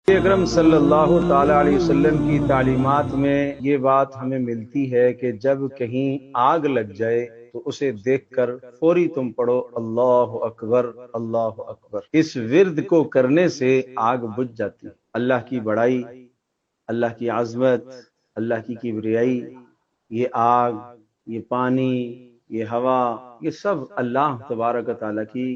اکرم صلی اللہ تعالی علیہ وسلم کی تعلیمات میں یہ بات ہمیں ملتی ہے کہ جب کہیں آگ لگ جائے تو اسے دیکھ کر فوری تم پڑھو اللہ اکبر اللہ اکبر۔ اس ورد کو کرنے سے آگ بجھ جاتی۔ اللہ کی بڑائی، اللہ کی عظمت، اللہ کی کبریائی، یہ آگ، یہ پانی، یہ ہوا، یہ سب اللہ تبارک و تعالیٰ کی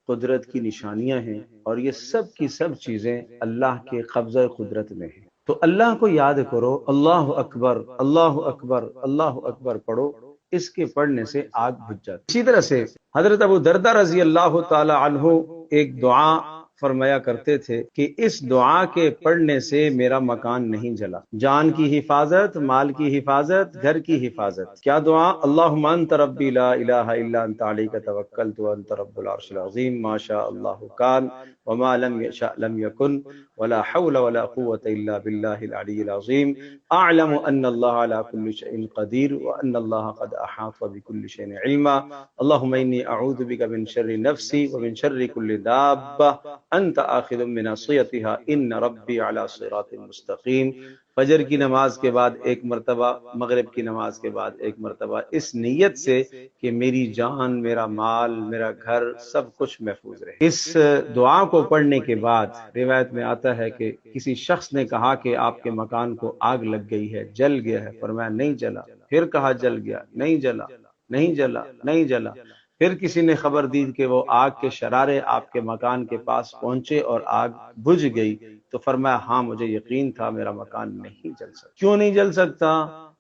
قدرت کی نشانیاں ہیں، اور یہ سب کی سب چیزیں اللہ کے قبضہ قدرت میں ہیں۔ تو اللہ کو یاد کرو، اللہ اکبر اللہ اکبر اللہ اکبر پڑھو، اس کے پڑھنے سے آگ بجھ جاتی۔ اسی طرح سے حضرت ابو دردہ رضی اللہ تعالی عنہ ایک دعا فرمایا کرتے تھے کہ اس دعا کے پڑھنے سے میرا مکان نہیں جلا۔ جان کی حفاظت، مال کی حفاظت، گھر کی حفاظت۔ کیا دعا؟ اللہم انت ربی لا الہ الا انت علیک توکلت وانت رب العرش العظیم ما شاء اللہ کان وما لم یشاء لم یکن ولا حول ولا قوة الا باللہ العلی العظیم اعلم ان اللہ علی کل شیء قدیر وان اللہ قد احاط بكل شیء علما اللہم انی اعوذ بک من شر نفسی ومن شر کل دابہ انت آخذ بناصیتها ان ربی علی صراط مستقیم۔ فجر کی نماز کے بعد ایک مرتبہ، مغرب کی نماز کے بعد ایک مرتبہ، اس نیت سے کہ میری جان، میرا مال، میرا گھر، سب کچھ محفوظ رہے۔ اس دعا کو پڑھنے کے بعد روایت میں آتا ہے کہ کسی شخص نے کہا کہ آپ کے مکان کو آگ لگ گئی ہے، جل گیا ہے۔ فرمایا نہیں جلا۔ پھر کہا جل گیا، نہیں جلا، نہیں جلا، نہیں جلا۔ پھر کسی نے خبر دی کہ وہ آگ کے شرارے آپ کے مکان کے پاس پہنچے اور آگ بجھ گئی، تو فرمایا ہاں مجھے یقین تھا میرا مکان نہیں جل سکتا۔ کیوں نہیں جل سکتا؟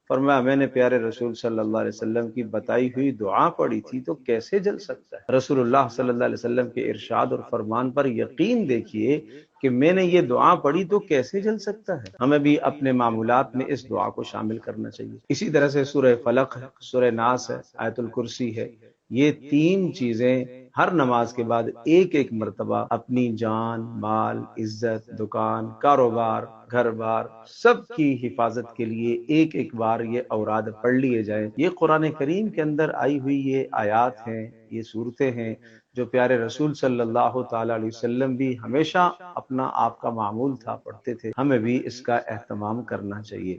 فرمایا میں نے پیارے رسول صلی اللہ علیہ وسلم کی بتائی ہوئی دعا پڑھی تھی، تو کیسے جل سکتا ہے؟ رسول اللہ صلی اللہ علیہ وسلم کے ارشاد اور فرمان پر یقین دیکھیے کہ میں نے یہ دعا پڑھی تو کیسے جل سکتا ہے۔ ہمیں بھی اپنے معمولات میں اس دعا کو شامل کرنا چاہیے۔ اسی طرح سے سورہ فلق ہے، سورہ ناس ہے، آیت الکرسی ہے، یہ تین چیزیں ہر نماز کے بعد ایک ایک مرتبہ اپنی جان، مال، عزت، دکان، کاروبار، گھر بار، سب کی حفاظت کے لیے ایک ایک بار یہ اوراد پڑھ لیے جائیں۔ یہ قرآن کریم کے اندر آئی ہوئی یہ آیات ہیں، یہ صورتیں ہیں جو پیارے رسول صلی اللہ تعالی علیہ وسلم بھی ہمیشہ اپنا آپ کا معمول تھا، پڑھتے تھے۔ ہمیں بھی اس کا اہتمام کرنا چاہیے۔